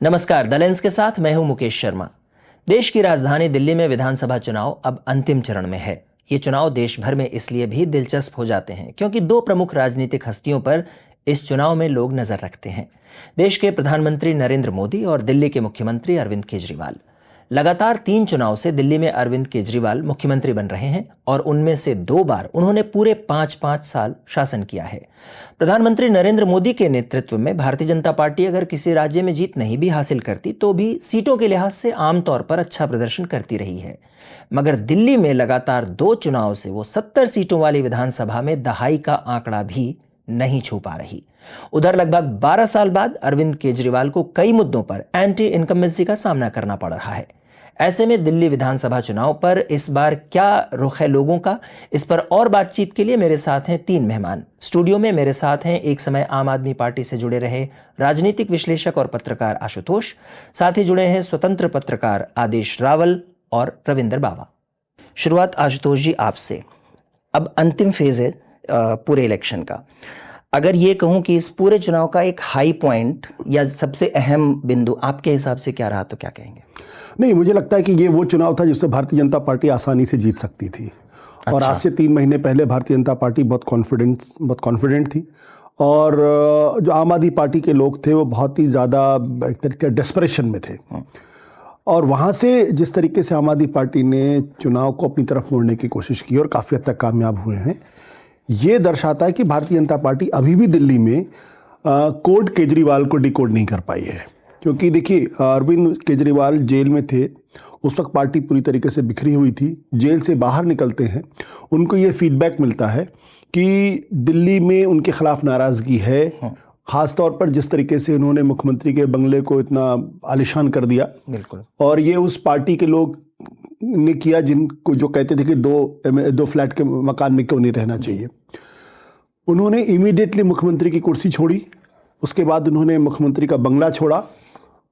नमस्कार। The lens के साथ मैं हूं मुकेश शर्मा। देश की राजधानी दिल्ली में विधानसभा चुनाव अब अंतिम चरण में है। ये चुनाव देश भर में इसलिए भी दिलचस्प हो जाते हैं क्योंकि दो प्रमुख राजनीतिक हस्तियों पर इस चुनाव में लोग नजर रखते हैं। देश के प्रधानमंत्री नरेंद्र मोदी और दिल्ली के मुख्यमंत्री अरविंद केजरीवाल। लगातार 3 चुनाव से दिल्ली में अरविंद केजरीवाल मुख्यमंत्री बन रहे हैं और उनमें से 2 बार उन्होंने पूरे 5-5 साल शासन किया है। प्रधानमंत्री नरेंद्र मोदी के नेतृत्व में भारतीय जनता पार्टी अगर किसी राज्य में जीत नहीं भी हासिल करती तो भी सीटों के लिहाज से आमतौर पर अच्छा प्रदर्शन करती रही है। मगर दिल्ली में लगातार 2 चुनाव से वो 70 सीटों वाली विधानसभा में दहाई का आंकड़ा भी नहीं छू पा रही। उधर लगभग 12 साल बाद अरविंद केजरीवाल को कई मुद्दों पर एंटी इनकम्बेंसी का सामना करना पड़ रहा है। ऐसे में दिल्ली विधानसभा चुनाव पर इस बार क्या रुख है लोगों का, इस पर और बातचीत के लिए मेरे साथ हैं 3 मेहमान। स्टूडियो में मेरे साथ हैं एक समय आम आदमी पार्टी से जुड़े रहे राजनीतिक विश्लेषक और पत्रकार आशुतोष, साथ ही जुड़े हैं स्वतंत्र पत्रकार आदेश रावल और रविंदर बावा। शुरुआत आशुतोष जी आपसे। अब अंतिम फेज है पूरे इलेक्शन का। अगर ये कहूं कि इस पूरे चुनाव का एक हाई पॉइंट या सबसे अहम बिंदु आपके हिसाब से क्या रहा, तो क्या कहेंगे? नहीं, मुझे लगता है कि ये वो चुनाव था जिससे भारतीय जनता पार्टी आसानी से जीत सकती थी। अच्छा। और आज से 3 महीने पहले भारतीय जनता पार्टी बहुत कॉन्फिडेंट थी और जो आम आदमी पार्टी के लोग थे वो बहुत ही ज़्यादा एक तरीके डेस्परेशन में थे। और वहाँ से जिस तरीके से आम आदमी पार्टी ने चुनाव को अपनी तरफ मोड़ने की कोशिश की और काफ़ी हद तक कामयाब हुए हैं, ये दर्शाता है कि भारतीय जनता पार्टी अभी भी दिल्ली में कोड केजरीवाल को डिकोड नहीं कर पाई है। क्योंकि देखिए, अरविंद केजरीवाल जेल में थे, उस वक्त पार्टी पूरी तरीके से बिखरी हुई थी। जेल से बाहर निकलते हैं, उनको ये फीडबैक मिलता है कि दिल्ली में उनके खिलाफ नाराज़गी है। ख़ास तौर पर जिस तरीके से उन्होंने मुख्यमंत्री के बंगले को इतना आलिशान कर दिया, बिल्कुल। और ये उस पार्टी के लोग ने किया जिनको जो कहते थे कि दो फ्लैट के मकान में क्यों नहीं रहना चाहिए। उन्होंने इमीडिएटली मुख्यमंत्री की कुर्सी छोड़ी, उसके बाद उन्होंने मुख्यमंत्री का बंगला छोड़ा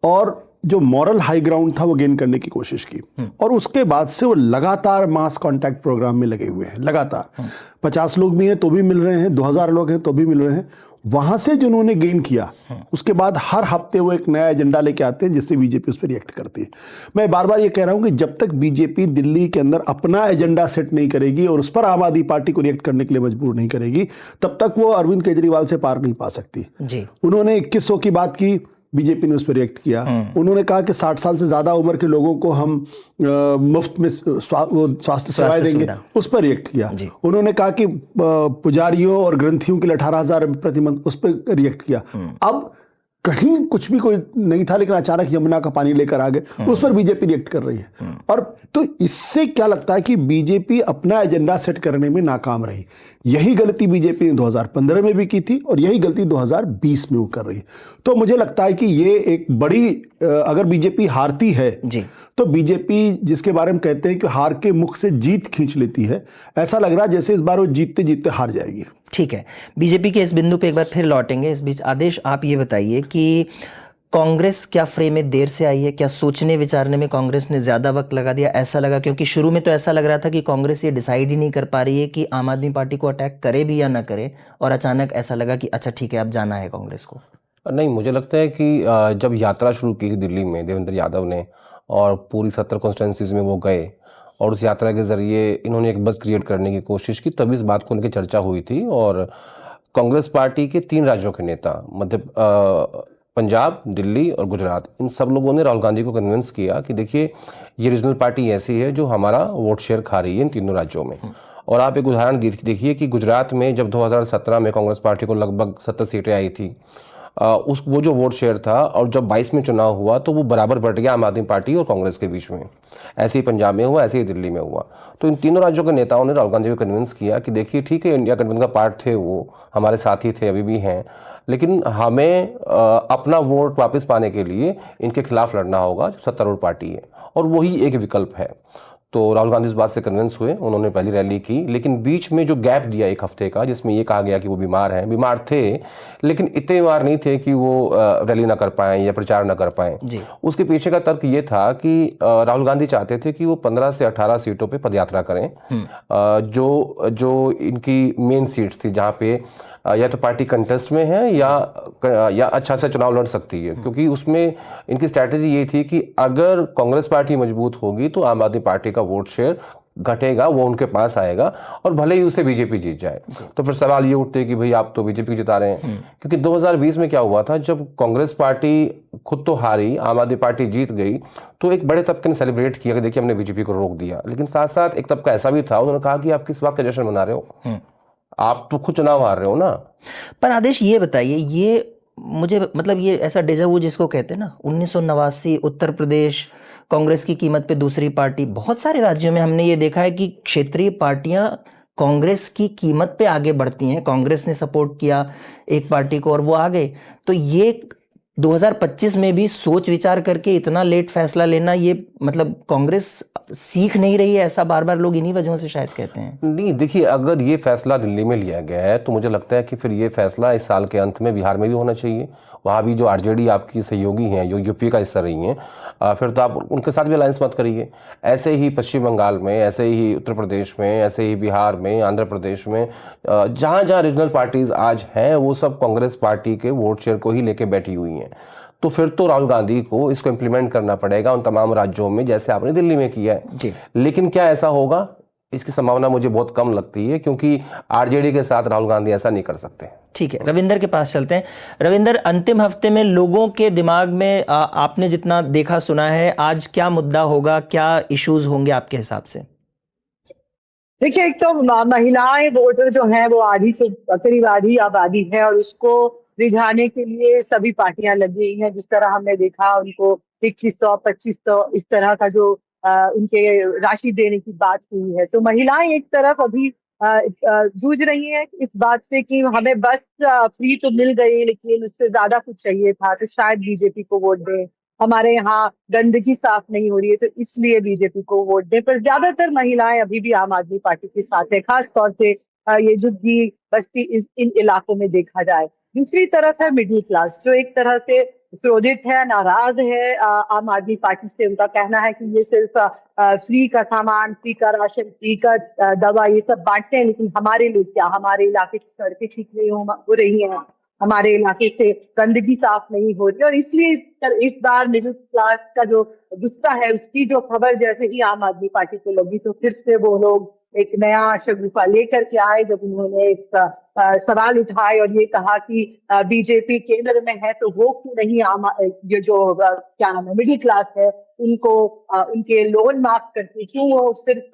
और जो मॉरल हाई ग्राउंड था वो गेन करने की कोशिश की। और उसके बाद से वो लगातार मास कांटेक्ट प्रोग्राम में लगे हुए हैं। लगातार 50 लोग भी हैं तो भी मिल रहे हैं, 2000 लोग हैं तो भी मिल रहे हैं। वहां से जो उन्होंने गेन किया, उसके बाद हर हफ्ते वो एक नया एजेंडा लेके आते हैं जिससे बीजेपी उस पर रिएक्ट करती है। मैं बार बार ये कह रहा हूं कि जब तक बीजेपी दिल्ली के अंदर अपना एजेंडा सेट नहीं करेगी और उस पर आम आदमी पार्टी को रिएक्ट करने के लिए मजबूर नहीं करेगी, तब तक वो अरविंद केजरीवाल से पार नहीं पा सकती जी। उन्होंने 2100 की बात की, बीजेपी ने उस पर रिएक्ट किया। उन्होंने कहा कि 60 साल से ज्यादा उम्र के लोगों को हम मुफ्त में स्वास्थ्य सेवाएं देंगे, उस पर रिएक्ट किया। उन्होंने कहा कि पुजारियों और ग्रंथियों के लिए 18,000 प्रति मंथ, उस पर रिएक्ट किया। अब कहीं कुछ भी कोई नहीं था, लेकिन अचानक यमुना का पानी लेकर आ गए, उस पर बीजेपी रिएक्ट कर रही है। और तो इससे क्या लगता है कि बीजेपी अपना एजेंडा सेट करने में नाकाम रही। यही गलती बीजेपी ने 2015 में भी की थी और यही गलती 2020 में वो कर रही है। तो मुझे लगता है कि ये एक बड़ी, अगर बीजेपी हारती है जी, तो बीजेपी जिसके बारे में कहते हैं कि हार के मुख से जीत खींच लेती है, ऐसा लग रहा है जैसे इस बार वो जीतते जीतते हार जाएगी। ठीक है, बीजेपी के इस बिंदु पे एक बार फिर लौटेंगे। इस बीच आदेश, आप ये बताइए कि कांग्रेस क्या फ्रेम में देर से आई है? क्या सोचने विचारने में कांग्रेस ने ज्यादा वक्त लगा दिया, ऐसा लगा? क्योंकि शुरू में तो ऐसा लग रहा था कि कांग्रेस ये डिसाइड ही नहीं कर पा रही है कि आम आदमी पार्टी को अटैक करे भी या ना करे, और अचानक ऐसा लगा कि अच्छा ठीक है अब जाना है कांग्रेस को। नहीं, मुझे लगता है कि जब यात्रा शुरू की दिल्ली में देवेंद्र यादव ने और पूरी 70 कॉन्स्टिट्यूंसीज में वो गए और उस यात्रा के ज़रिए इन्होंने एक बज़ क्रिएट करने की कोशिश की, तभी इस बात को लेकर चर्चा हुई थी। और कांग्रेस पार्टी के 3 राज्यों के नेता, पंजाब, दिल्ली और गुजरात, इन सब लोगों ने राहुल गांधी को कन्विंस किया कि देखिए ये रीजनल पार्टी ऐसी है जो हमारा वोट शेयर खा रही है इन तीनों राज्यों में। और आप एक उदाहरण देखिए कि गुजरात में जब 2017 में कांग्रेस पार्टी को लगभग 70 सीटें आई थी, वो जो वोट शेयर था, और जब 22 में चुनाव हुआ तो वो बराबर बढ़ गया आम आदमी पार्टी और कांग्रेस के बीच में। ऐसे ही पंजाब में हुआ, ऐसे ही दिल्ली में हुआ। तो इन तीनों राज्यों के नेताओं ने राहुल गांधी को कन्विंस किया कि देखिए ठीक है, इंडिया गठबंधन का पार्ट थे, वो हमारे साथी थे, अभी भी हैं, लेकिन हमें अपना वोट वापस पाने के लिए इनके खिलाफ लड़ना होगा जो सत्तारूढ़ पार्टी है, और वही एक विकल्प है। तो राहुल गांधी इस बात से कन्विंस हुए, उन्होंने पहली रैली की, लेकिन बीच में जो गैप दिया 1 हफ्ते का, जिसमें ये कहा गया कि वो बीमार थे, लेकिन इतने बीमार नहीं थे कि वो रैली ना कर पाएं या प्रचार ना कर पाएं। उसके पीछे का तर्क ये था कि राहुल गांधी चाहते थे कि वो 15 से 18 सीटों पे पदयात्रा करें, जो इनकी मेन सीट्स थी, जहाँ पे या तो पार्टी कंटेस्ट में है या अच्छा सा चुनाव लड़ सकती है, क्योंकि उसमें इनकी स्ट्रैटेजी ये थी कि अगर कांग्रेस पार्टी मजबूत होगी तो आम आदमी पार्टी का वोट शेयर घटेगा, वो उनके पास आएगा और भले ही उससे बीजेपी जीत जाए। तो फिर सवाल ये उठते कि भाई आप तो बीजेपी को जिता रहे हैं, क्योंकि 2020 में क्या हुआ था, जब कांग्रेस पार्टी खुद तो हारी, आम आदमी पार्टी जीत गई, तो एक बड़े तबके ने सेलिब्रेट किया कि देखिए हमने बीजेपी को रोक दिया। लेकिन साथ साथ एक तबका ऐसा भी था, उन्होंने कहा कि आप किस बात का जश्न मना रहे हो, आप तो खुद चुनाव हार रहे हो ना। पर आदेश ये बताइए, ये मुझे मतलब ये ऐसा डेजावू जिसको कहते हैं ना, 1989 उत्तर प्रदेश कांग्रेस की कीमत पे दूसरी पार्टी, बहुत सारे राज्यों में हमने ये देखा है कि क्षेत्रीय पार्टियां कांग्रेस की कीमत पे आगे बढ़ती हैं। कांग्रेस ने सपोर्ट किया एक पार्टी को और वो आ गए। तो ये 2025 में भी सोच विचार करके इतना लेट फैसला लेना, ये मतलब कांग्रेस सीख नहीं रही है, ऐसा बार बार लोग इन्हीं वजहों से शायद कहते हैं। नहीं, देखिए, अगर ये फैसला दिल्ली में लिया गया है तो मुझे लगता है कि फिर ये फैसला इस साल के अंत में बिहार में भी होना चाहिए। वहाँ भी जो आरजेडी आपकी सहयोगी हैं, जो यूपी का हिस्सा रही हैं, फिर तो आप उनके साथ भी अलायंस मत करिए। ऐसे ही पश्चिम बंगाल में, ऐसे ही उत्तर प्रदेश में, ऐसे ही बिहार में, आंध्र प्रदेश में, जहाँ जहाँ रीजनल पार्टीज आज हैं वो सब कांग्रेस पार्टी के वोट शेयर को ही लेके बैठी हुई हैं। तो फिर तो राहुल गांधी को इसको इम्प्लीमेंट करना पड़ेगा उन तमाम राज्यों में, जैसे आपने दिल्ली में किया है जी। लेकिन क्या ऐसा होगा, इसकी संभावना मुझे बहुत कम लगती है, क्योंकि आरजेडी के साथ राहुल गांधी ऐसा नहीं कर सकते। ठीक है, रविंदर के पास चलते हैं। रविंदर, अंतिम हफ्ते में लोगों के दिमाग में आपने जितना देखा सुना है, आज क्या मुद्दा होगा, क्या इश्यूज होंगे आपके हिसाब से? देखिए, एक तो महिलाएं वोटर जो हैं वो आधी से करीब आधी आबादी है, और उसको रिझाने के लिए सभी पार्टियां लगी हुई हैं। जिस तरह हमने देखा, उनको 2100 2500 इस तरह का जो उनके राशि देने की बात हुई है। तो महिलाएं एक तरफ अभी जूझ रही हैं इस बात से कि हमें बस फ्री तो मिल गई, लेकिन उससे ज्यादा कुछ चाहिए था, तो शायद बीजेपी को वोट दें। हमारे यहाँ गंदगी साफ नहीं हो रही है, तो इसलिए बीजेपी को वोट दें। पर ज्यादातर महिलाएं अभी भी आम आदमी पार्टी के साथ है, खास तौर से ये झुग्गी बस्ती इन इलाकों में देखा जाए। दूसरी तरफ है मिडिल क्लास, जो एक तरह से क्रोधित है, नाराज है आम आदमी पार्टी से। उनका कहना है कि ये सिर्फ फ्री का सामान, फ्री का राशन, फ्री का दवा, ये सब बांटते हैं, लेकिन हमारे लिए क्या? हमारे इलाके की सड़कें ठीक नहीं हो रही हैं, हमारे इलाके से गंदगी साफ नहीं हो रही। और इसलिए इस बार मिडिल क्लास का जो गुस्सा है, उसकी जो खबर जैसे ही आम आदमी पार्टी को लगी, तो फिर से वो लोग एक नया शगुफा लेकर के आए, जब उन्होंने एक सवाल उठाए और ये कहा कि बीजेपी केंद्र में है तो वो क्यों नहीं ये जो क्या नाम है मिडिल क्लास है उनको उनके लोन माफ करती, क्यों वो सिर्फ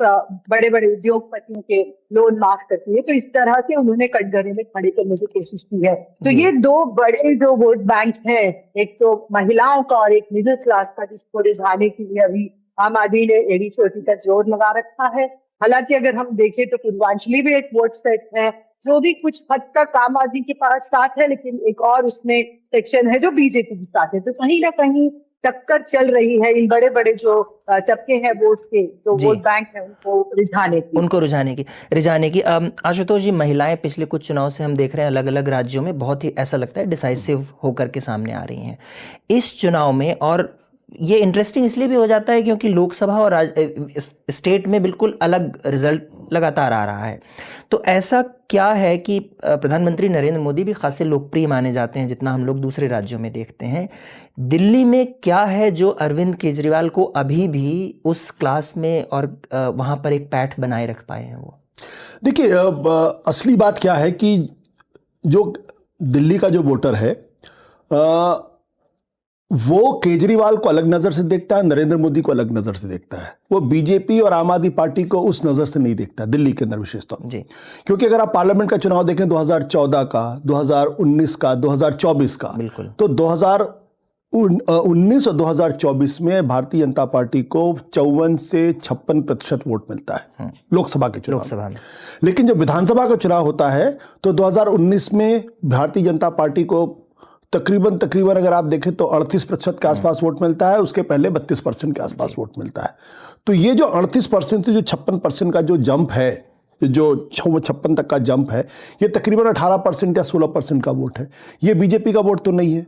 बड़े बड़े उद्योगपतियों के लोन माफ करती है। तो इस तरह से उन्होंने कटघरे में खड़े करने की कोशिश की है। तो ये दो बड़े जो वोट बैंक हैं, एक तो महिलाओं का और एक मिडिल क्लास का, जिसको रिझाने के लिए अभी आम आदमी ने एड़ी चोटी का जोर लगा रखा है। हालांकि अगर हम देखें तो पूर्वांचली भी एक वोट सेट है जो भी कुछ हद तक आम आदमी के पास साथ है, लेकिन एक और उसमें सेक्शन है जो बीजेपी के साथ है। तो कहीं ना कहीं टक्कर चल रही है इन बड़े बड़े जो तबके हैं वोट के, जो वोट बैंक है, उनको रिझाने की। आशुतोष जी, महिलाएं पिछले कुछ चुनाव से हम देख रहे हैं अलग अलग राज्यों में बहुत ही ऐसा लगता है डिसाइसिव होकर के सामने आ रही हैं इस चुनाव में। और ये इंटरेस्टिंग इसलिए भी हो जाता है क्योंकि लोकसभा और स्टेट में बिल्कुल अलग रिजल्ट लगातार आ रहा है। तो ऐसा क्या है कि प्रधानमंत्री नरेंद्र मोदी भी खासे लोकप्रिय माने जाते हैं, जितना हम लोग दूसरे राज्यों में देखते हैं। दिल्ली में क्या है जो अरविंद केजरीवाल को अभी भी उस क्लास में और वहाँ पर एक पैठ बनाए रख पाए हैं वो? देखिए, असली बात क्या है कि जो दिल्ली का जो वोटर है वो केजरीवाल को अलग नज़र से देखता है, नरेंद्र मोदी को अलग नज़र से देखता है। वो बीजेपी और आम आदमी पार्टी को उस नज़र से नहीं देखता दिल्ली के अंदर विशेष तौर जी। क्योंकि अगर आप पार्लियामेंट का चुनाव देखें 2014 का, 2019 का, 2024 का, बिल्कुल, तो 2019 और 2024 में भारतीय जनता पार्टी को 54 से 56% वोट मिलता है लोकसभा के चुनाव में। लेकिन जब विधानसभा का चुनाव होता है तो 2019 में भारतीय जनता पार्टी को तकरीबन अगर आप देखें तो 38% के आसपास वोट मिलता है, उसके पहले 32% के आसपास वोट मिलता है। तो ये जो 38% से जो 56% का जो जंप है, जो 56 तक का जंप है, ये तकरीबन 18% या 16% का वोट है। ये बीजेपी का वोट तो नहीं है।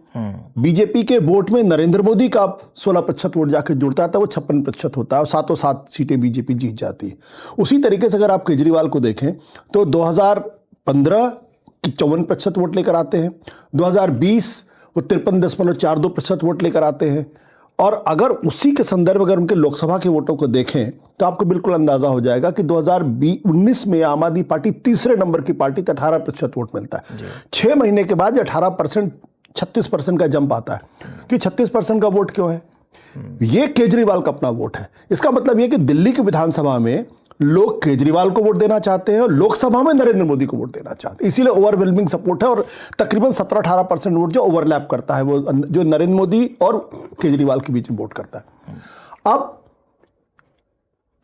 बीजेपी के वोट में नरेंद्र मोदी का 16% वोट जाकर जुड़ता है तो वो 56% होता है और 7 सीटें बीजेपी जीत जाती है। उसी तरीके से अगर आप केजरीवाल को देखें तो 2015 54% वोट लेकर आते हैं। 2020 वो 53.42% वोट लेकर आते हैं। और अगर उसी के संदर्भ अगर उनके लोकसभा के वोटों को देखें तो आपको बिल्कुल अंदाजा हो जाएगा कि 2019 में आम आदमी पार्टी तीसरे नंबर की पार्टी, तो 18% वोट मिलता है। 6 महीने के बाद 18% 36% का जंप आता है। कि 36% का वोट क्यों है? ये केजरीवाल का अपना वोट है। इसका मतलब यह कि दिल्ली की विधानसभा में लोग केजरीवाल को वोट देना चाहते हैं और लोकसभा में नरेंद्र मोदी को वोट देना चाहते हैं। इसीलिए ओवरवेलमिंग सपोर्ट है और तकरीबन 17-18% वोट जो ओवरलैप करता है, वो जो नरेंद्र मोदी और केजरीवाल के बीच में वोट करता है। अब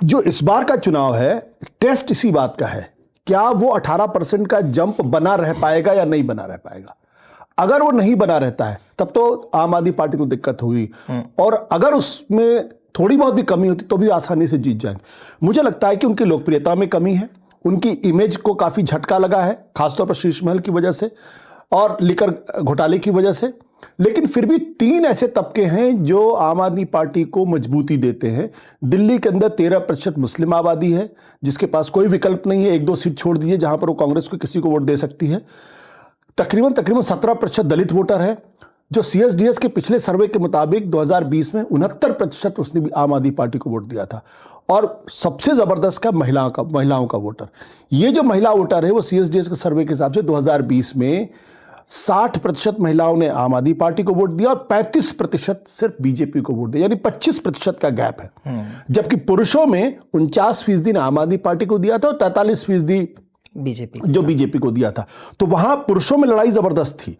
जो इस बार का चुनाव है, टेस्ट इसी बात का है, क्या वो 18% का जंप बना रह पाएगा या नहीं बना रह पाएगा। अगर वो नहीं बना रहता है तब तो आम आदमी पार्टी को दिक्कत होगी, और अगर उसमें थोड़ी बहुत भी कमी होती तो भी आसानी से जीत जाएंगे। मुझे लगता है कि उनकी लोकप्रियता में कमी है, उनकी इमेज को काफ़ी झटका लगा है, खासतौर पर शीश महल की वजह से और लिकर घोटाले की वजह से। लेकिन फिर भी 3 ऐसे तबके हैं जो आम आदमी पार्टी को मजबूती देते हैं। दिल्ली के अंदर 13% मुस्लिम आबादी है जिसके पास कोई विकल्प नहीं है, 1-2 सीट छोड़ दीजिए जहां पर वो कांग्रेस को किसी को वोट दे सकती है। तकरीबन 17% दलित वोटर है, जो CSDS के पिछले सर्वे के मुताबिक 2020 में 69% उसने भी आम आदमी पार्टी को वोट दिया था। और सबसे जबरदस्त का महिलाओं का वोटर, ये जो महिला वोटर है वो CSDS के सर्वे के हिसाब से 2020 में 60% महिलाओं ने आम आदमी पार्टी को वोट दिया और 35% सिर्फ बीजेपी को वोट दिया, यानी 25% का गैप है। जबकि पुरुषों में 49% ने आम आदमी पार्टी को दिया था और 43% बीजेपी को दिया था। तो वहां पुरुषों में लड़ाई जबरदस्त थी।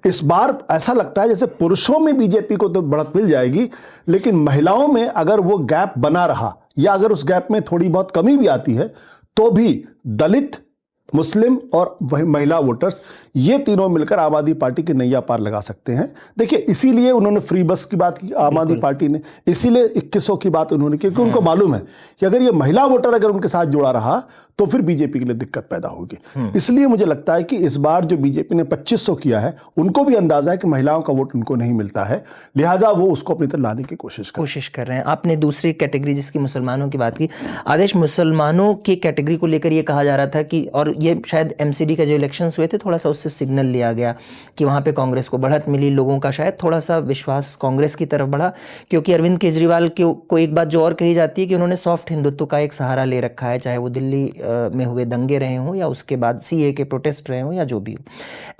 इस बार ऐसा लगता है जैसे पुरुषों में बीजेपी को तो बढ़त मिल जाएगी, लेकिन महिलाओं में अगर वो गैप बना रहा या अगर उस गैप में थोड़ी बहुत कमी भी आती है तो भी दलित, मुस्लिम और वही महिला वोटर्स, ये तीनों मिलकर आम आदमी पार्टी की नैया पार लगा सकते हैं। देखिए, इसीलिए उन्होंने फ्री बस की बात की आम आदमी पार्टी ने, इसीलिए 2100 की बात उन्होंने की, क्योंकि उनको मालूम है कि अगर ये महिला वोटर अगर उनके साथ जुड़ा रहा तो फिर बीजेपी के लिए दिक्कत पैदा होगी। इसलिए मुझे लगता है कि इस बार जो बीजेपी ने 2500 किया है, उनको भी अंदाजा है कि महिलाओं का वोट उनको नहीं मिलता है, लिहाजा वो उसको अपनी तरफ लाने की कोशिश कर रहे हैं। आपने दूसरी कैटेगरी जिसकी मुसलमानों की बात की, आदेश, मुसलमानों की कैटेगरी को लेकर ये कहा जा रहा था कि, और ये शायद MCD का जो इलेक्शंस हुए थे थोड़ा सा उससे सिग्नल लिया गया कि वहाँ पे कांग्रेस को बढ़त मिली, लोगों का शायद थोड़ा सा विश्वास कांग्रेस की तरफ बढ़ा, क्योंकि अरविंद केजरीवाल को एक बात जो और कही जाती है कि उन्होंने सॉफ्ट हिंदुत्व का एक सहारा ले रखा है, चाहे वो दिल्ली में हुए दंगे रहे हों या उसके बाद CA के प्रोटेस्ट रहे हों या जो भी हो।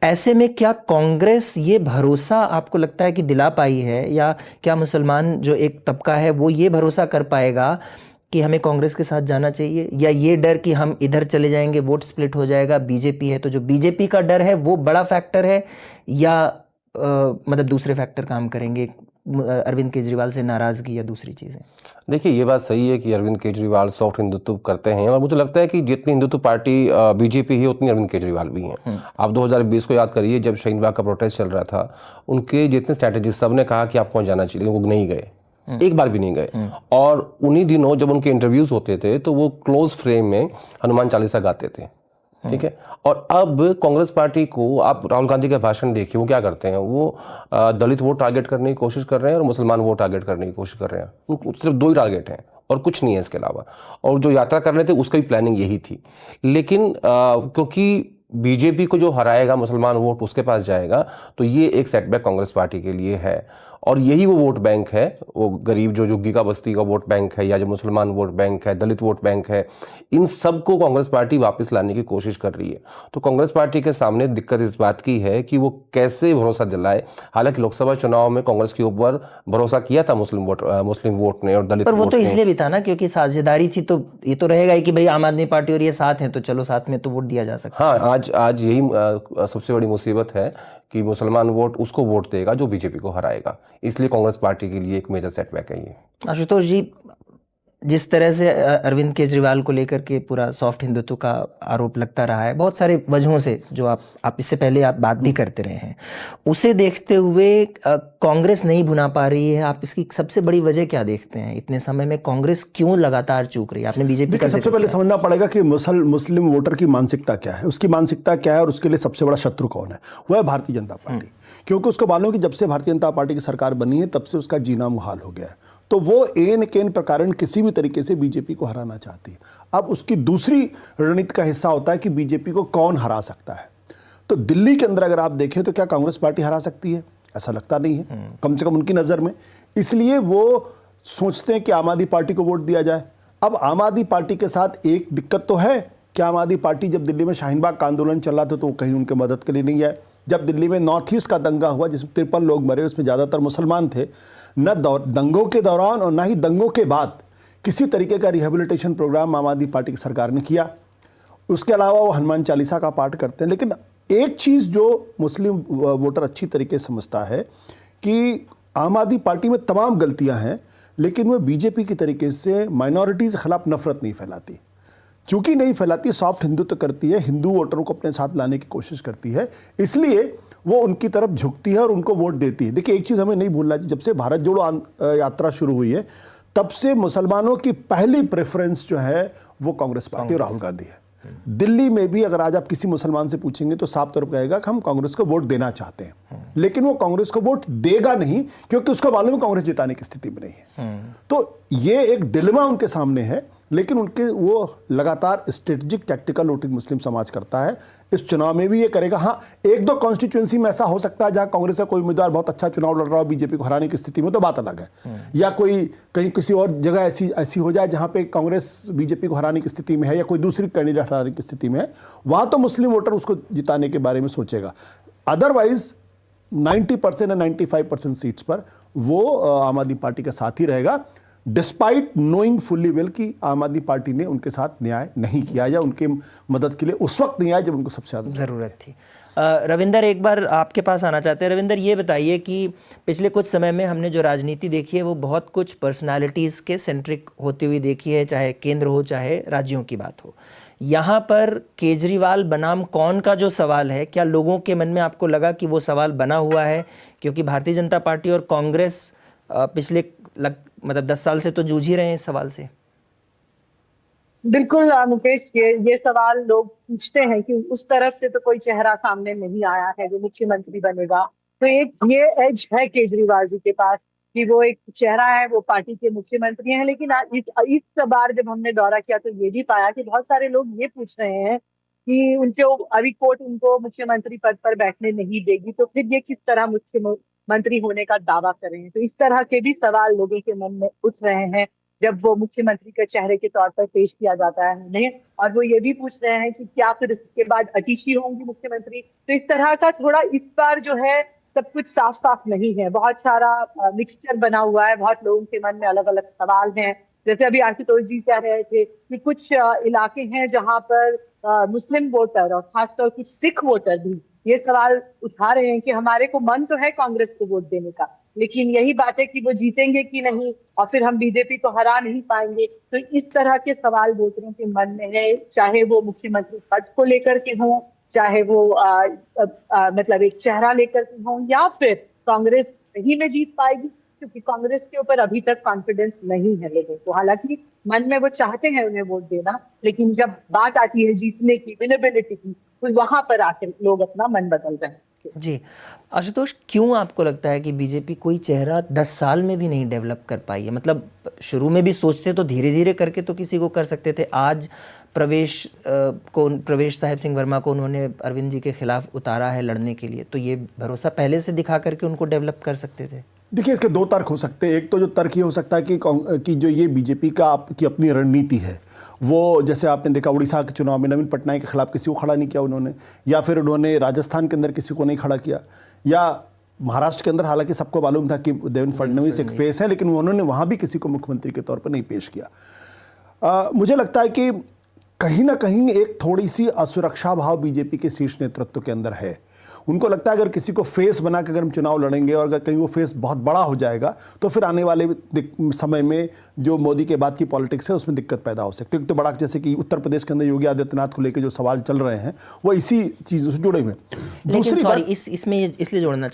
ऐसे में क्या कांग्रेस ये भरोसा आपको लगता है कि दिला पाई है, या क्या मुसलमान जो एक तबका है वो ये भरोसा कर पाएगा कि हमें कांग्रेस के साथ जाना चाहिए, या ये डर कि हम इधर चले जाएंगे वोट स्प्लिट हो जाएगा, बीजेपी है तो जो बीजेपी का डर है वो बड़ा फैक्टर है, या मतलब दूसरे फैक्टर काम करेंगे, अरविंद केजरीवाल से नाराजगी या दूसरी चीज़ें? देखिए, ये बात सही है कि अरविंद केजरीवाल सॉफ्ट हिंदुत्व करते हैं, और मुझे लगता है कि जितनी हिंदुत्व पार्टी बीजेपी है उतनी अरविंद केजरीवाल भी हैं। आप 2020 को याद करिए, जब शाहीन बाग का प्रोटेस्ट चल रहा था, उनके जितने स्ट्रैटेजी सब ने कहा कि आपको जाना चाहिए, वो नहीं गए, एक बार भी नहीं गए। और उन्हीं दिनों जब उनके इंटरव्यूज होते थे तो वो क्लोज फ्रेम में हनुमान चालीसा गाते थे, ठीक है। और अब कांग्रेस पार्टी को आप राहुल गांधी का भाषण देखिए, वो क्या करते हैं, वो दलित वोट टारगेट करने की कोशिश कर रहे हैं और मुसलमान वोट टारगेट करने की कोशिश कर रहे हैं। सिर्फ 2 ही टारगेट हैं और कुछ नहीं है इसके अलावा। और जो यात्रा कर रहे थे उसकी भी प्लानिंग यही थी, लेकिन क्योंकि बीजेपी को जो हराएगा मुसलमान वोट उसके पास जाएगा, तो ये एक सेटबैक कांग्रेस पार्टी के लिए है। और यही वो वोट बैंक है, वो गरीब जो झुग्गी का बस्ती का वोट बैंक है, या जो मुसलमान वोट बैंक है, दलित वोट बैंक है, इन सब को कांग्रेस पार्टी वापस लाने की कोशिश कर रही है। तो कांग्रेस पार्टी के सामने दिक्कत इस बात की है कि वो कैसे भरोसा दिलाए। हालांकि लोकसभा चुनाव में कांग्रेस के ऊपर भरोसा किया था मुस्लिम वोट ने और दलित वोट ने, पर वो तो इसलिए भी था ना क्योंकि साझेदारी थी, तो ये तो रहेगा ही कि भाई आम आदमी पार्टी और ये साथ हैं तो चलो साथ में तो वोट दिया जा सकता है। हाँ, आज यही सबसे बड़ी मुसीबत है कि मुसलमान वोट उसको वोट देगा जो बीजेपी को हराएगा, इसलिए कांग्रेस पार्टी के लिए एक मेजर सेटबैक है ये। आशुतोष जी, जिस तरह से अरविंद केजरीवाल को लेकर के पूरा सॉफ्ट हिंदुत्व का आरोप लगता रहा है बहुत सारे वजहों से, जो आप इससे पहले आप बात भी करते रहे हैं, उसे देखते हुए कांग्रेस नहीं भुना पा रही है, आप इसकी सबसे बड़ी वजह क्या देखते हैं? इतने समय में कांग्रेस क्यों लगातार चूक रही है? आपने बीजेपी का सबसे पहले समझना पड़ेगा कि मुस्लिम वोटर की मानसिकता क्या है, उसकी मानसिकता क्या है और उसके लिए सबसे बड़ा शत्रु कौन है। वह है भारतीय जनता पार्टी, क्योंकि उसको मालूम है कि जब से भारतीय जनता पार्टी की सरकार बनी है तब से उसका जीना मुहाल हो गया है। तो वो एन केन प्रकार किसी भी तरीके से बीजेपी को हराना चाहती है। अब उसकी दूसरी रणनीति का हिस्सा होता है कि बीजेपी को कौन हरा सकता है। तो दिल्ली के अंदर अगर आप देखें तो क्या कांग्रेस पार्टी हरा सकती है? ऐसा लगता नहीं है, कम से कम उनकी नज़र में। इसलिए वो सोचते हैं कि आम आदमी पार्टी को वोट दिया जाए। अब आम आदमी पार्टी के साथ एक दिक्कत तो है कि आम आदमी पार्टी जब दिल्ली में शाहीन बाग का आंदोलन चल रहा था तो वो कहीं उनके मदद के लिए नहीं आए। जब दिल्ली में नॉर्थ ईस्ट का दंगा हुआ जिसमें 53 लोग मरे, उसमें ज़्यादातर मुसलमान थे, न दंगों के दौरान और ना ही दंगों के बाद किसी तरीके का रिहेबिलिटेशन प्रोग्राम आम आदमी पार्टी की सरकार ने किया। उसके अलावा वो हनुमान चालीसा का पाठ करते हैं। लेकिन एक चीज़ जो मुस्लिम वोटर अच्छी तरीके से समझता है कि आम आदमी पार्टी में तमाम गलतियां हैं, लेकिन वो बीजेपी की तरीके से माइनॉरिटीज़ के खिलाफ नफरत नहीं फैलाती। चूंकि नहीं फैलाती, सॉफ्ट हिंदुत्व करती है, हिंदू वोटरों को अपने साथ लाने की कोशिश करती है, इसलिए वो उनकी तरफ झुकती है और उनको वोट देती है। देखिए, एक चीज़ हमें नहीं भूलना चाहिए, जब से भारत जोड़ो यात्रा शुरू हुई है तब से मुसलमानों की पहली प्रेफरेंस जो है वो कांग्रेस पार्टी और राहुल गांधी है। दिल्ली में भी अगर आज आप किसी मुसलमान से पूछेंगे तो साफ तौर पर कहेगा कि हम कांग्रेस को वोट देना चाहते हैं, लेकिन वो कांग्रेस को वोट देगा नहीं क्योंकि उसको मालूम है कांग्रेस जिताने की स्थिति में नहीं है। तो ये एक डिलेमा उनके सामने है, लेकिन उनके वो लगातार स्ट्रेटेजिक टैक्टिकल वोटिंग मुस्लिम समाज करता है। इस चुनाव में भी ये करेगा। हाँ, एक दो कॉन्स्टिट्यूंसी में ऐसा हो सकता है जहां कांग्रेस का कोई उम्मीदवार बहुत अच्छा चुनाव लड़ रहा हो, बीजेपी को हराने की स्थिति में, तो बात अलग है। या कोई कहीं किसी और जगह ऐसी हो जाए जहां पे कांग्रेस बीजेपी को हराने की स्थिति में है या कोई दूसरी कैंडिडेट हराने की स्थिति में है, वहां तो मुस्लिम वोटर उसको जिताने के बारे में सोचेगा। अदरवाइज 90% या 95% सीट्स पर वो आम आदमी पार्टी के साथ ही रहेगा, डिस्पाइट नोइंग फुल्ली वेल कि आम आदमी पार्टी ने उनके साथ न्याय नहीं किया या उनके मदद के लिए उस वक्त नहीं आया जब उनको सबसे ज़्यादा ज़रूरत थी। रविंदर, एक बार आपके पास आना चाहते हैं। रविंदर, ये बताइए कि पिछले कुछ समय में हमने जो राजनीति देखी है वो बहुत कुछ पर्सनालिटीज़ के सेंट्रिक होती हुई देखी है, चाहे केंद्र हो चाहे राज्यों की बात हो। यहाँ पर केजरीवाल बनाम कौन का जो सवाल है, क्या लोगों के मन में आपको लगा कि वो सवाल बना हुआ है? क्योंकि भारतीय जनता पार्टी और कांग्रेस पिछले 10 साल से तो जूझ ही रहे हैं इस सवाल से। बिल्कुल मुकेश, ये सवाल लोग पूछते हैं कि उस तरफ से तो कोई चेहरा सामने नहीं आया है जो मुख्यमंत्री बनेगा। तो एक ये एज है केजरीवाल जी के पास कि वो एक चेहरा है, वो पार्टी के मुख्यमंत्री हैं। लेकिन इस बार जब हमने दौरा किया तो ये भी पाया कि बहुत सारे लोग ये पूछ रहे हैं कि उनको अभी कोर्ट उनको मुख्यमंत्री पद पर बैठने नहीं देगी, तो फिर ये किस तरह मुख्यमंत्री होने का दावा कर रहे हैं। तो इस तरह के भी सवाल लोगों के मन में उठ रहे हैं जब वो मुख्यमंत्री के चेहरे के तौर पर पेश किया जाता है उन्हें। और वो ये भी पूछ रहे हैं कि क्या फिर इसके बाद अतिशी होंगी मुख्यमंत्री। तो इस तरह का थोड़ा इस बार जो है सब कुछ साफ साफ नहीं है, बहुत सारा मिक्सचर बना हुआ है, बहुत लोगों के मन में अलग अलग सवाल हैं। जैसे अभी आशुतोष जी कह रहे थे कि कुछ इलाके हैं जहां पर मुस्लिम वोटर और खासतौर कुछ सिख वोटर भी ये सवाल उठा रहे हैं कि हमारे को मन तो है कांग्रेस को वोट देने का, लेकिन यही बात है कि वो जीतेंगे कि नहीं और फिर हम बीजेपी को हरा नहीं पाएंगे। तो इस तरह के सवाल वोटरों के मन में है, चाहे वो मुख्यमंत्री पद को लेकर के हों, चाहे वो मतलब एक चेहरा लेकर के हों, या फिर कांग्रेस सही में जीत पाएगी, क्योंकि कांग्रेस के ऊपर अभी तक कॉन्फिडेंस नहीं है लोगों को। हालांकि मन में वो चाहते हैं उन्हें वोट देना, लेकिन जब बात आती है जीतने की, विनेबिलिटी की, तो वहां पर आकर लोग अपना मन बदल रहे हैं। जी आशुतोष, क्यों आपको लगता है कि बीजेपी कोई चेहरा 10 साल में भी नहीं डेवलप कर पाई है? मतलब शुरू में भी सोचते तो धीरे धीरे करके तो किसी को कर सकते थे। आज प्रवेश साहिब सिंह वर्मा को उन्होंने अरविंद जी के खिलाफ उतारा है लड़ने के लिए, तो ये भरोसा पहले से दिखा करके उनको डेवलप कर सकते थे। देखिए, इसके दो तर्क हो सकते हैं। एक तो जो तर्क ये हो सकता है कि जो ये बीजेपी की अपनी रणनीति है, वो जैसे आपने देखा उड़ीसा के चुनाव में नवीन पटनायक के खिलाफ किसी को खड़ा नहीं किया उन्होंने, या फिर उन्होंने राजस्थान के अंदर किसी को नहीं खड़ा किया, या महाराष्ट्र के अंदर हालांकि सबको मालूम था कि देवेंद्र फडणवीस एक फेस है, लेकिन उन्होंने वहाँ भी किसी को मुख्यमंत्री के तौर पर नहीं पेश किया। मुझे लगता है कि कहीं ना कहीं एक थोड़ी सी असुरक्षा भाव बीजेपी के शीर्ष नेतृत्व के अंदर है। उनको लगता है अगर किसी को फेस बना के अगर हम चुनाव लड़ेंगे और अगर कहीं वो फेस बहुत बड़ा हो जाएगा तो फिर आने वाले समय में जो मोदी के बाद की पॉलिटिक्स है उसमें दिक्कत पैदा हो सकती है। तो बड़ा जैसे कि उत्तर प्रदेश के अंदर योगी आदित्यनाथ को लेकर जो सवाल चल रहे हैं वो इसी चीज़ों से जुड़े हुए। लेकिन सॉरी, इसमें इसलिए रोकना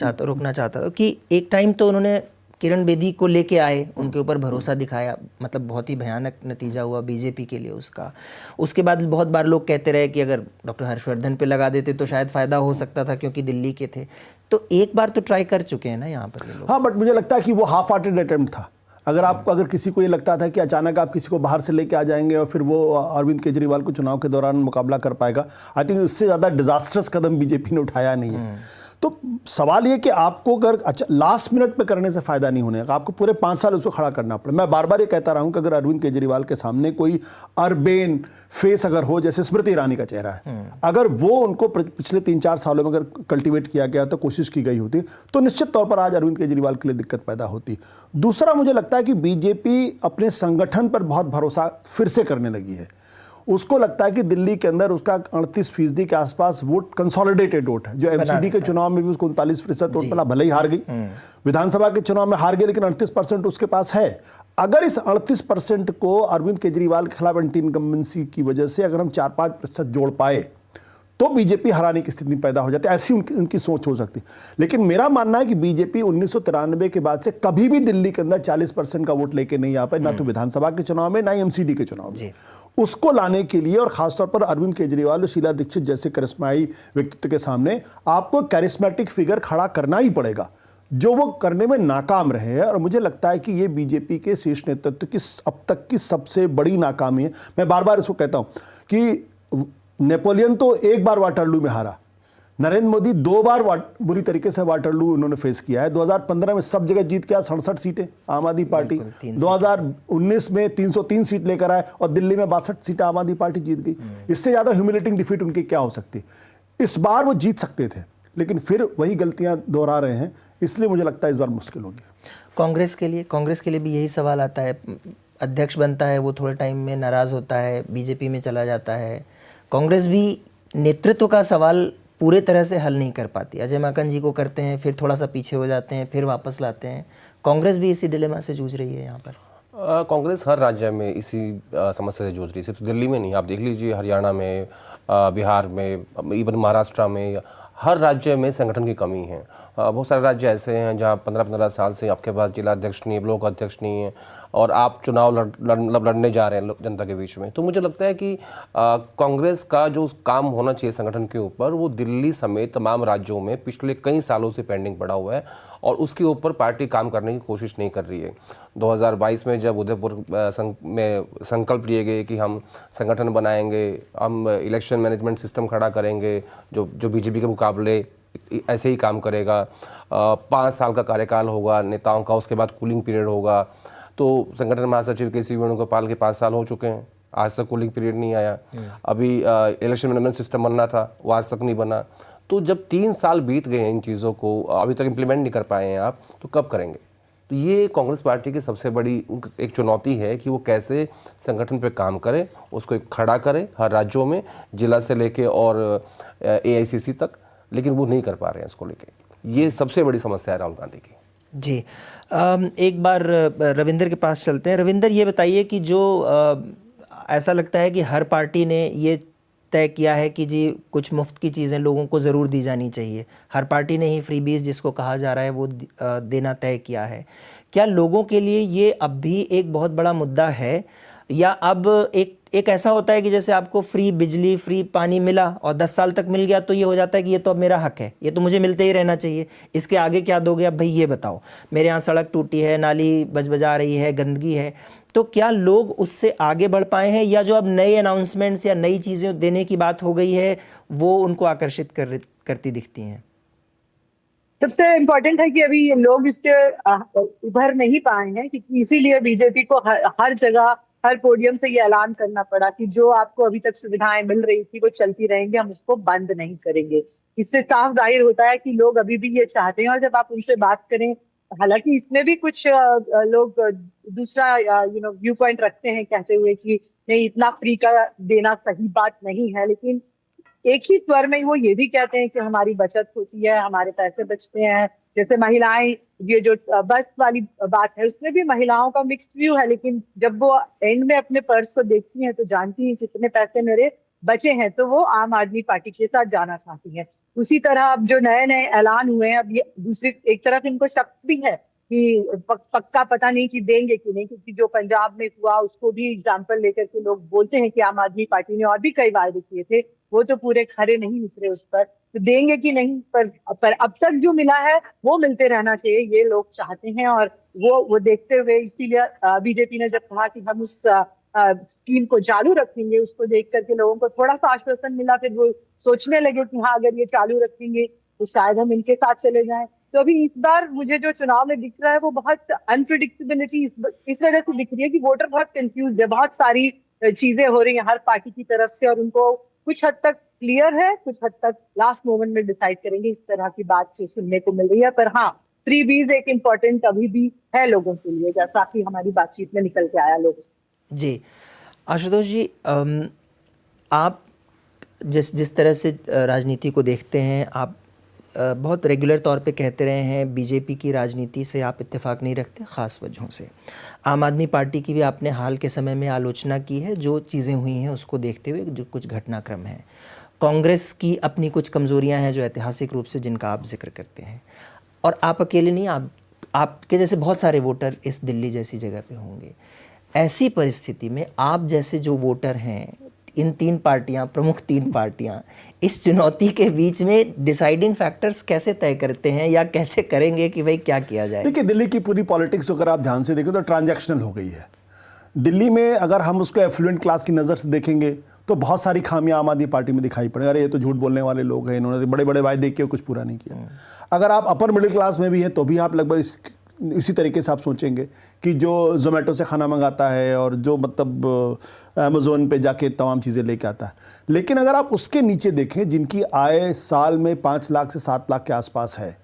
चाहता था कि एक टाइम तो उन्होंने किरण बेदी को लेके आए, उनके ऊपर भरोसा दिखाया, मतलब बहुत ही भयानक नतीजा हुआ बीजेपी के लिए उसका। उसके बाद बहुत बार लोग कहते रहे कि अगर डॉक्टर हर्षवर्धन पे लगा देते तो शायद फ़ायदा हो सकता था क्योंकि दिल्ली के थे। तो एक बार तो ट्राई कर चुके हैं ना यहाँ पर ये लोग। हाँ, बट मुझे लगता है कि वो हाफ हार्टेड अटेम्प्ट था। अगर किसी को ये लगता था कि अचानक आप किसी को बाहर से लेके आ जाएंगे और फिर वो अरविंद केजरीवाल को चुनाव के दौरान मुकाबला कर पाएगा, आई थिंक उससे ज़्यादा डिजास्टर्स कदम बीजेपी ने उठाया नहीं है। तो सवाल ये कि आपको अगर अच्छा लास्ट मिनट पे करने से फायदा नहीं होने का, आपको पूरे 5 साल उसको खड़ा करना पड़े। मैं बार बार ये कहता रहा हूं कि अगर अरविंद केजरीवाल के सामने कोई अर्बेन फेस अगर हो, जैसे स्मृति ईरानी का चेहरा है, अगर वो उनको पिछले 3-4 सालों में अगर कल्टीवेट किया गया तो कोशिश की गई होती, तो निश्चित तौर पर आज अरविंद केजरीवाल के लिए दिक्कत पैदा होती। दूसरा, मुझे लगता है कि बीजेपी अपने संगठन पर बहुत भरोसा फिर से करने लगी है। उसको लगता है कि दिल्ली के अंदर उसका 38% के आसपास वोट कंसोलिडेटेड वोट है, जो एमसीडी के चुनाव में भी उसको 39% वोट मिला, भले ही हार गई, विधानसभा के चुनाव में हार गई, लेकिन 38% उसके पास है। अगर इस 38% को अरविंद केजरीवाल के खिलाफ एंटी इनकम्बेंसी की वजह से अगर हम 4-5% जोड़ पाए तो बीजेपी हराने की स्थिति पैदा हो जाती है, ऐसी उनकी सोच हो सकती है। लेकिन मेरा मानना है कि बीजेपी 1993 के बाद से कभी भी दिल्ली के अंदर 40% का वोट लेके नहीं आ पाई, ना तो विधानसभा के चुनाव में, ना ही एमसीडी के चुनाव में। उसको लाने के लिए और खासतौर पर अरविंद केजरीवाल और शीला दीक्षित जैसे करिश्माई व्यक्तित्व के सामने आपको कैरिस्मेटिक फिगर खड़ा करना ही पड़ेगा, जो वो करने में नाकाम रहे हैं। और मुझे लगता है कि ये बीजेपी के शीर्ष नेतृत्व की अब तक की सबसे बड़ी नाकामी है। मैं बार बार इसको कहता हूँ कि नेपोलियन तो एक बार वाटरलू में हारा, नरेंद्र मोदी 2 बार बुरी तरीके से वाटरलू उन्होंने फेस किया है। 2015 में सब जगह जीत गया, 67 सीटें आम आदमी पार्टी, 2019 में 303 सीट लेकर आए और दिल्ली में 62 सीटें आम आदमी पार्टी जीत गई। इससे ज़्यादा ह्यूमिलेटिंग डिफीट उनकी क्या हो सकती। इस बार वो जीत सकते थे, लेकिन फिर वही गलतियां दोहरा रहे हैं, इसलिए मुझे लगता है इस बार मुश्किल होगी। कांग्रेस के लिए भी यही सवाल आता है। अध्यक्ष बनता है, वो थोड़े टाइम में नाराज़ होता है, बीजेपी में चला जाता है। कांग्रेस भी नेतृत्व का सवाल पूरे तरह से हल नहीं कर पाती। अजय माकन जी को करते हैं, फिर थोड़ा सा पीछे हो जाते हैं, फिर वापस लाते हैं। कांग्रेस भी इसी डिलेमा से जूझ रही है यहाँ पर। कांग्रेस हर राज्य में इसी समस्या से जूझ रही है, सिर्फ दिल्ली में नहीं। आप देख लीजिए हरियाणा में, बिहार में, इवन महाराष्ट्र में, हर राज्य में संगठन की कमी है। बहुत सारे राज्य ऐसे हैं जहाँ 15-15 साल से आपके पास जिला अध्यक्ष नहीं है, ब्लॉक अध्यक्ष नहीं है, और आप चुनाव लड़ने जा रहे हैं जनता के बीच में। तो मुझे लगता है कि कांग्रेस का जो काम होना चाहिए संगठन के ऊपर, वो दिल्ली समेत तमाम राज्यों में पिछले कई सालों से पेंडिंग पड़ा हुआ है, और उसके ऊपर पार्टी काम करने की कोशिश नहीं कर रही है। 2022 में जब उदयपुर में संकल्प लिए गए कि हम संगठन बनाएंगे, हम इलेक्शन मैनेजमेंट सिस्टम खड़ा करेंगे जो बीजेपी के मुकाबले ऐसे ही काम करेगा, 5 साल का कार्यकाल होगा नेताओं का, उसके बाद कूलिंग पीरियड होगा। तो संगठन महासचिव के वेणुगोपाल के 5 साल हो चुके हैं, आज तक कूलिंग पीरियड नहीं आया। अभी इलेक्शन मैनेजमेंट सिस्टम बनना था, वो आज तक नहीं बना। तो जब 3 साल बीत गए हैं इन चीज़ों को, अभी तक इम्प्लीमेंट नहीं कर पाए हैं आप, तो कब करेंगे? तो ये कांग्रेस पार्टी की सबसे बड़ी एक चुनौती है कि वो कैसे संगठन पे काम करे, उसको खड़ा करे हर राज्यों में, जिला से लेके और AICC तक, लेकिन वो नहीं कर पा रहे हैं इसको लेके। ये सबसे बड़ी समस्या है राहुल गांधी की। जी, एक बार रविंदर के पास चलते हैं। रविंदर, ये बताइए कि जो ऐसा लगता है कि हर पार्टी ने ये तय किया है कि जी कुछ मुफ्त की चीज़ें लोगों को ज़रूर दी जानी चाहिए। हर पार्टी ने ही फ्रीबीज जिसको कहा जा रहा है वो देना तय किया है। क्या लोगों के लिए ये अब भी एक बहुत बड़ा मुद्दा है, या अब एक ऐसा होता है कि जैसे आपको फ्री बिजली, फ्री पानी मिला और 10 साल तक मिल गया तो ये हो जाता है कि ये तो अब मेरा हक है, ये तो मुझे मिलते ही रहना चाहिए, इसके आगे क्या दोगे अब भाई ये बताओ। मेरे यहाँ सड़क टूटी है, नाली बजबजा रही है, गंदगी है। तो क्या लोग उससे आगे बढ़ पाए हैं, या जो अब नए अनाउंसमेंट्स या नई चीज़ें देने की बात हो गई है वो उनको आकर्षित करती दिखती हैं? सबसे इम्पोर्टेंट है कि अभी लोग इससे उभर नहीं पाए हैं, क्योंकि इसीलिए बीजेपी को हर जगह, हर पोडियम से ये ऐलान करना पड़ा कि जो आपको अभी तक सुविधाएं मिल रही थी वो चलती रहेंगी, हम उसको बंद नहीं करेंगे। इससे साफ जाहिर होता है कि लोग अभी भी ये चाहते हैं। और जब आप उनसे बात करें, हालांकि इसमें भी कुछ लोग दूसरा व्यू पॉइंट रखते हैं, कहते हुए कि नहीं, इतना फ्री का देना सही बात नहीं है, लेकिन एक ही स्वर में वो ये भी कहते हैं कि हमारी बचत होती है, हमारे पैसे बचते हैं। जैसे महिलाएं, ये जो बस वाली बात है उसमें भी महिलाओं का मिक्स्ड व्यू है, लेकिन जब वो एंड में अपने पर्स को देखती हैं तो जानती हैं कितने पैसे मेरे बचे हैं, तो वो आम आदमी पार्टी के साथ जाना चाहती हैं। उसी तरह अब जो नए नए ऐलान हुए हैं, अब ये दूसरी एक तरफ इनको शक भी है कि पक्का पता नहीं कि देंगे कि नहीं, क्योंकि जो पंजाब में हुआ उसको भी एग्जाम्पल लेकर के लोग बोलते हैं कि आम आदमी पार्टी ने और भी कई वायदे किए थे, वो तो पूरे खरे नहीं उतरे उस पर, तो देंगे कि नहीं। पर अब तक जो मिला है वो मिलते रहना चाहिए, ये लोग चाहते हैं। और वो देखते हुए इसीलिए बीजेपी ने जब कहा कि हम उस स्कीम को चालू रखेंगे, उसको देख करके लोगों को थोड़ा सा आश्वासन मिला, फिर वो सोचने लगे कि हाँ अगर ये चालू रखेंगे तो शायद हम इनके साथ चले जाएं। तो अभी इस बार मुझे जो चुनाव में दिख रहा है वो बहुत अनप्रिडिक्टेबिलिटी इस वजह से दिख रही है कि वोटर बहुत कंफ्यूज है, बहुत सारी चीजें हो रही हैं हर पार्टी की तरफ से, और उनको कुछ हद तक क्लियर है, कुछ हद तक लास्ट मोमेंट में डिसाइड करेंगे, इस तरह की बात से सुनने को मिल रही है। पर हाँ, फ्री बीज एक इम्पोर्टेंट अभी भी है लोगों के लिए, जैसा कि हमारी बातचीत में निकल के आया लोगों से। जी आशुतोष जी, आप जिस तरह से राजनीति को देखते हैं, आप बहुत रेगुलर तौर पे कहते रहे हैं बीजेपी की राजनीति से आप इत्तेफाक नहीं रखते ख़ास वजहों से। आम आदमी पार्टी की भी आपने हाल के समय में आलोचना की है, जो चीज़ें हुई हैं उसको देखते हुए, जो कुछ घटनाक्रम हैं। कांग्रेस की अपनी कुछ कमज़ोरियां हैं जो ऐतिहासिक रूप से जिनका आप जिक्र करते हैं, और आप अकेले नहीं, आपके जैसे बहुत सारे वोटर इस दिल्ली जैसी जगह पे होंगे। ऐसी परिस्थिति में आप जैसे जो वोटर हैं, इन तीन पार्टियां, प्रमुख तीन पार्टियां, इस चुनौती के बीच में डिसाइडिंग फैक्टर्स कैसे तय करते हैं या कैसे करेंगे कि भाई क्या किया जाए? देखिए, दिल्ली की पूरी पॉलिटिक्स अगर आप ध्यान से देखें तो ट्रांजैक्शनल हो गई है। दिल्ली में अगर हम उसको एफ्लुएंट क्लास की नज़र से देखेंगे तो बहुत सारी खामियां आम आदमी पार्टी में दिखाई पड़े। अरे ये तो झूठ बोलने वाले लोग हैं, इन्होंने बड़े बड़े वायदे किए, कुछ पूरा नहीं किया। अगर आप अपर मिडिल क्लास में भी हैं तो भी आप लगभग इसी तरीके से आप सोचेंगे कि जो जोमेटो से खाना मंगाता है और जो मतलब अमेज़ोन पे जाके तमाम चीज़ें लेके आता है। लेकिन अगर आप उसके नीचे देखें, जिनकी आय साल में 5 लाख से 7 लाख के आसपास है,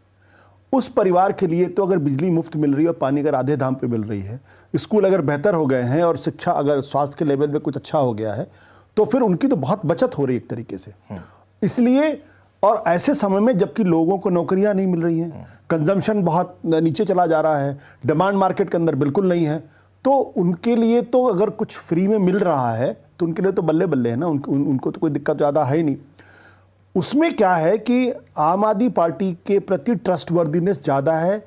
उस परिवार के लिए तो अगर बिजली मुफ्त मिल रही है और पानी अगर आधे दाम पे मिल रही है, स्कूल अगर बेहतर हो गए हैं और शिक्षा अगर स्वास्थ्य के लेवल में कुछ अच्छा हो गया है, तो फिर उनकी तो बहुत बचत हो रही है एक तरीके से। इसलिए, और ऐसे समय में जबकि लोगों को नौकरियां नहीं मिल रही हैं, कंजम्पशन बहुत नीचे चला जा रहा है, डिमांड मार्केट के अंदर बिल्कुल नहीं है, तो उनके लिए तो अगर कुछ फ्री में मिल रहा है तो उनके लिए तो बल्ले बल्ले है ना, उनको तो कोई दिक्कत ज़्यादा है ही नहीं। उसमें क्या है कि आम आदमी पार्टी के प्रति ट्रस्टवर्दीनेस ज़्यादा है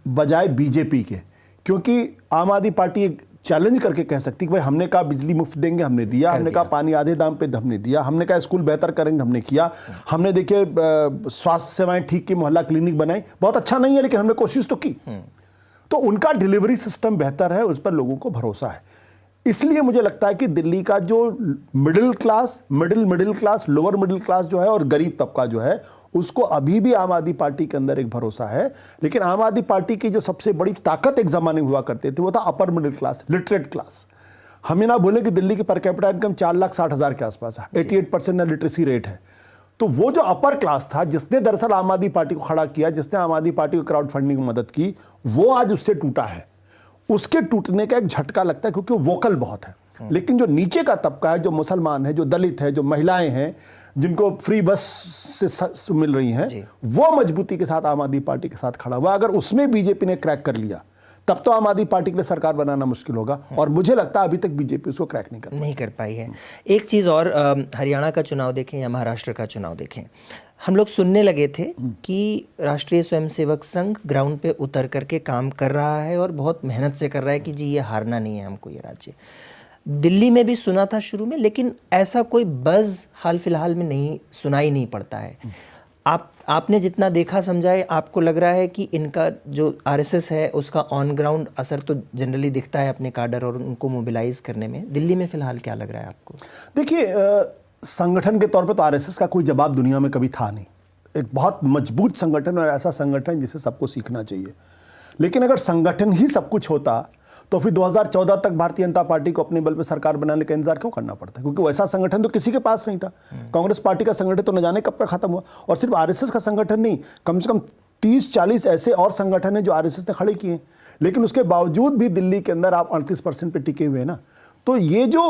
बजाय बीजेपी के, क्योंकि आम आदमी पार्टी एक चैलेंज करके कह सकती है कि भाई हमने कहा बिजली मुफ्त देंगे, हमने दिया, हमने कहा पानी आधे दाम पे, हमने दिया, हमने कहा स्कूल बेहतर करेंगे, हमने किया, हमने देखिए स्वास्थ्य सेवाएं ठीक की, मोहल्ला क्लिनिक बनाई, बहुत अच्छा नहीं है लेकिन हमने कोशिश तो की। तो उनका डिलीवरी सिस्टम बेहतर है, उस पर लोगों को भरोसा है। इसलिए मुझे लगता है कि दिल्ली का जो middle class, middle class, lower middle class जो है और गरीब तबका जो है, उसको अभी भी आम आदमी पार्टी के अंदर एक भरोसा है। लेकिन आम आदमी पार्टी की जो सबसे बड़ी ताकत एक ज़माने में हुआ करते थे वो था upper middle class, literate class. हमें ना भूलें कि दिल्ली की पर कैपिटा इनकम 4,60,000 के आसपास है, 88% लिटरेसी रेट है। तो वो जो अपर क्लास था, जिसने दरअसल आम आदमी पार्टी को खड़ा किया, जिसने आम आदमी पार्टी को क्राउड फंडिंग में मदद की, वो आज उससे टूटा है। उसके टूटने का एक झटका लगता है क्योंकि वो वोकल बहुत है। लेकिन जो नीचे का तबका है, जो मुसलमान है, जो दलित है, जो महिलाएं हैं, जिनको फ्री बस से मिल रही हैं, वो मजबूती के साथ आम आदमी पार्टी के साथ खड़ा हुआ। अगर उसमें बीजेपी ने क्रैक कर लिया तब तो आम आदमी पार्टी के लिए सरकार बनाना मुश्किल होगा, और मुझे लगता है अभी तक बीजेपी उसको क्रैक नहीं कर पाई है। एक चीज़ और, हरियाणा का चुनाव देखें या महाराष्ट्र का चुनाव देखें, हम लोग सुनने लगे थे कि राष्ट्रीय स्वयंसेवक संघ ग्राउंड पे उतर करके काम कर रहा है और बहुत मेहनत से कर रहा है कि जी ये हारना नहीं है हमको ये राज्य। दिल्ली में भी सुना था शुरू में, लेकिन ऐसा कोई बज़ हाल फिलहाल में नहीं सुनाई नहीं पड़ता है। आपने जितना देखा समझा है, आपको लग रहा है कि इनका जो आरएसएस है उसका ऑन ग्राउंड असर तो जनरली दिखता है अपने काडर और उनको मोबिलाइज करने में। दिल्ली में फिलहाल क्या लग रहा है आपको? देखिए, संगठन के तौर पे तो आरएसएस का कोई जवाब दुनिया में कभी था नहीं। एक बहुत मजबूत संगठन और ऐसा संगठन जिसे सबको सीखना चाहिए। लेकिन अगर संगठन ही सब कुछ होता तो फिर 2014 तक भारतीय जनता पार्टी को अपने बल पर सरकार बनाने का इंतजार क्यों करना पड़ता? क्योंकि वैसा संगठन तो किसी के पास नहीं था। कांग्रेस पार्टी का संगठन तो न जाने कब का खत्म हुआ, और सिर्फ आरएसएस का संगठन नहीं, कम से कम 30-40 ऐसे और संगठन हैं जो आरएसएस ने खड़े किए, लेकिन उसके बावजूद भी दिल्ली के अंदर आप 38% पे टिके हुए हैं ना। तो ये जो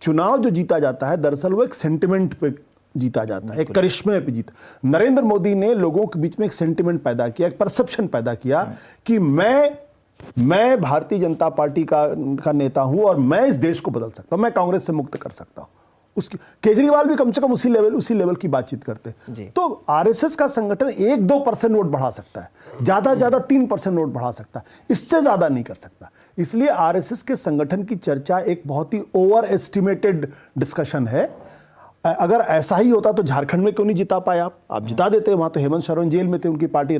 चुनाव जो जीता जाता है, दरअसल वो एक सेंटिमेंट पे जीता जाता है, एक करिश्मे पे जीता। नरेंद्र मोदी ने लोगों के बीच में एक सेंटिमेंट पैदा किया, एक परसेप्शन पैदा किया कि मैं भारतीय जनता पार्टी का नेता हूं और मैं इस देश को बदल सकता हूं, मैं कांग्रेस से मुक्त कर सकता हूं। उसकी केजरीवाल भी कम से कम उसी लेवल की बातचीत करते जी। हैं। तो आरएसएस का संगठन 1-2% वोट बढ़ा सकता है, ज्यादा 3% वोट बढ़ा सकता है, इससे ज्यादा नहीं कर सकता। इसलिए आरएसएस के संगठन की चर्चा एक बहुत ही ओवर एस्टिमेटेड डिस्कशन है। अगर ऐसा ही होता तो झारखंड में क्यों नहीं जिता पाए आप जिता देते। वहां तो हेमंत सोरेन जेल में थे, उनकी पार्टी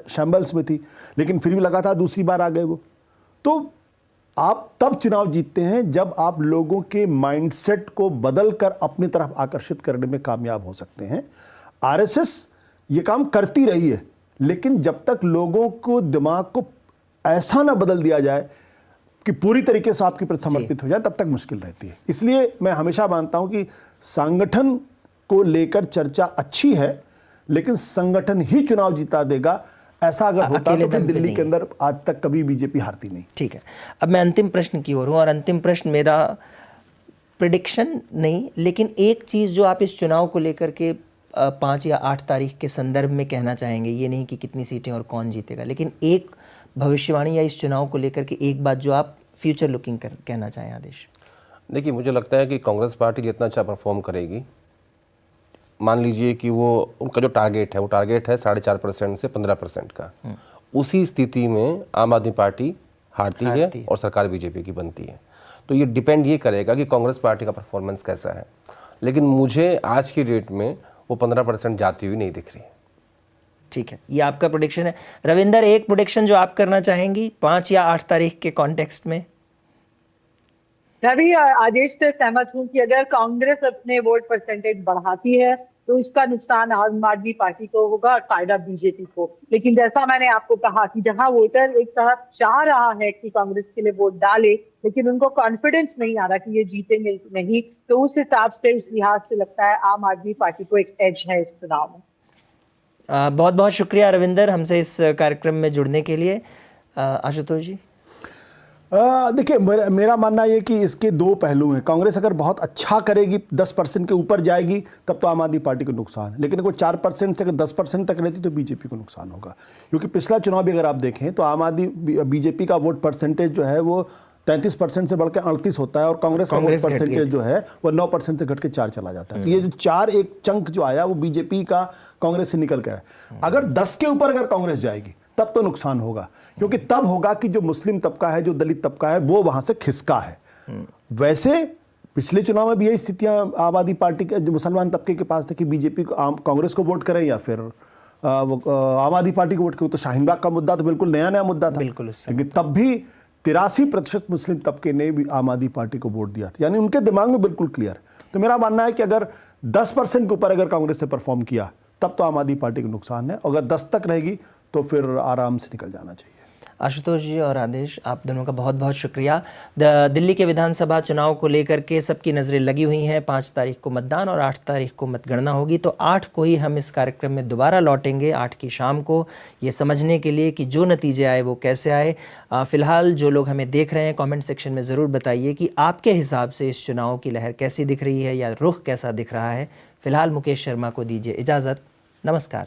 शैम्बल्स में थी, लेकिन फिर भी लगातार दूसरी बार आ गए वो। तो आप तब चुनाव जीतते हैं जब आप लोगों के माइंडसेट को बदलकर अपनी तरफ आकर्षित करने में कामयाब हो सकते हैं। आरएसएस ये काम करती रही है, लेकिन जब तक लोगों को दिमाग को ऐसा ना बदल दिया जाए कि पूरी तरीके से आपके प्रति समर्पित हो जाए, तब तक मुश्किल रहती है। इसलिए मैं हमेशा मानता हूं कि संगठन को लेकर चर्चा अच्छी है, लेकिन संगठन ही चुनाव जीता देगा, ऐसा अगर होता अकेले तो फिर दम पे दिल्ली नहीं। के अंदर आज तक कभी बीजेपी हारती नहीं। ठीक है, अब मैं अंतिम प्रश्न की ओर हूँ, और अंतिम प्रश्न मेरा प्रिडिक्शन नहीं, लेकिन एक चीज़ जो आप इस चुनाव को लेकर के 5 या 8 तारीख के संदर्भ में कहना चाहेंगे, ये नहीं कि कितनी सीटें और कौन जीतेगा, लेकिन एक भविष्यवाणी या इस चुनाव को लेकर के एक बात जो आप फ्यूचर लुकिंग कहना चाहें आदेश। देखिए, मुझे लगता है कि कांग्रेस पार्टी जितना अच्छा परफॉर्म करेगी, मान लीजिए कि वो उनका जो टारगेट है वो टारगेट है 4.5% से 15% का, उसी स्थिति में आम आदमी पार्टी हारती है और सरकार बीजेपी की बनती है। तो ये डिपेंड ये करेगा कि कांग्रेस पार्टी का परफॉर्मेंस कैसा है, लेकिन मुझे आज की डेट में वो 15% जाती हुई नहीं दिख रही। ठीक है, ये आपका प्रोडिक्शन है। रविंदर, एक प्रोडिक्शन जो आप करना चाहेंगी 5 या 8 तारीख के कॉन्टेक्स्ट में? मैं भी आदेश से सहमत हूँ कि अगर कांग्रेस अपने वोट परसेंटेज बढ़ाती है तो उसका नुकसान आम आदमी पार्टी को होगा और फायदा बीजेपी को। लेकिन जैसा मैंने आपको कहा कि जहां वोटर एक तरफ चाह रहा है कि कांग्रेस के लिए वोट डाले, लेकिन उनको कॉन्फिडेंस नहीं आ रहा कि ये जीतेंगे नहीं, तो उस हिसाब से, उस लिहाज से लगता है आम आदमी पार्टी को एक एज है इस चुनाव में। बहुत बहुत शुक्रिया रविंदर, हमसे इस कार्यक्रम में जुड़ने के लिए। आशुतोष जी? देखिए, मेरा मानना ये कि इसके दो पहलू हैं। कांग्रेस अगर बहुत अच्छा करेगी, 10% के ऊपर जाएगी, तब तो आम आदमी पार्टी को नुकसान है, लेकिन अगर 4% से अगर 10% तक रहती तो बीजेपी को नुकसान होगा। क्योंकि पिछला चुनाव भी अगर आप देखें तो आम आदमी बीजेपी का वोट परसेंटेज जो है वो 33% से बढ़कर 38 होता है, और कांग्रेस का वोट परसेंटेज जो है वो 9% से घट के 4 चला जाता है। तो ये जो 4 एक चंक जो आया वो बीजेपी का कांग्रेस से निकल कर, अगर 10 के ऊपर अगर कांग्रेस जाएगी तब तो नुकसान होगा, क्योंकि तब होगा कि जो मुस्लिम तबका है, जो दलित तबका है, वो वहां से खिसका है। वैसे पिछले चुनाव में भी यही स्थितियां आम आदमी पार्टी के जो मुसलमान तबके के पास थे कि बीजेपी को कांग्रेस को वोट करें या फिर आम आदमी पार्टी को वोट करें। तो शाहीन बाग का मुद्दा तो बिल्कुल नया मुद्दा था, बिल्कुल, लेकिन तब भी 83% मुस्लिम तबके ने भी आम आदमी पार्टी को वोट दिया था, यानी उनके दिमाग में बिल्कुल क्लियर। तो मेरा मानना है कि अगर 10% के ऊपर अगर कांग्रेस ने परफॉर्म किया तब तो आम आदमी पार्टी को नुकसान है, अगर 10 तक रहेगी तो फिर आराम से निकल जाना चाहिए। आशुतोष जी और आदेश, आप दोनों का बहुत बहुत शुक्रिया। दिल्ली के विधानसभा चुनाव को लेकर के सबकी नज़रें लगी हुई हैं। 5 तारीख को मतदान और 8 तारीख को मतगणना होगी, तो 8 को ही हम इस कार्यक्रम में दोबारा लौटेंगे, 8 की शाम को, ये समझने के लिए कि जो नतीजे आए वो कैसे आए। फ़िलहाल जो लोग हमें देख रहे हैं, कमेंट सेक्शन में ज़रूर बताइए कि आपके हिसाब से इस चुनाव की लहर कैसी दिख रही है या रुख कैसा दिख रहा है। फ़िलहाल मुकेश शर्मा को दीजिए इजाज़त। नमस्कार।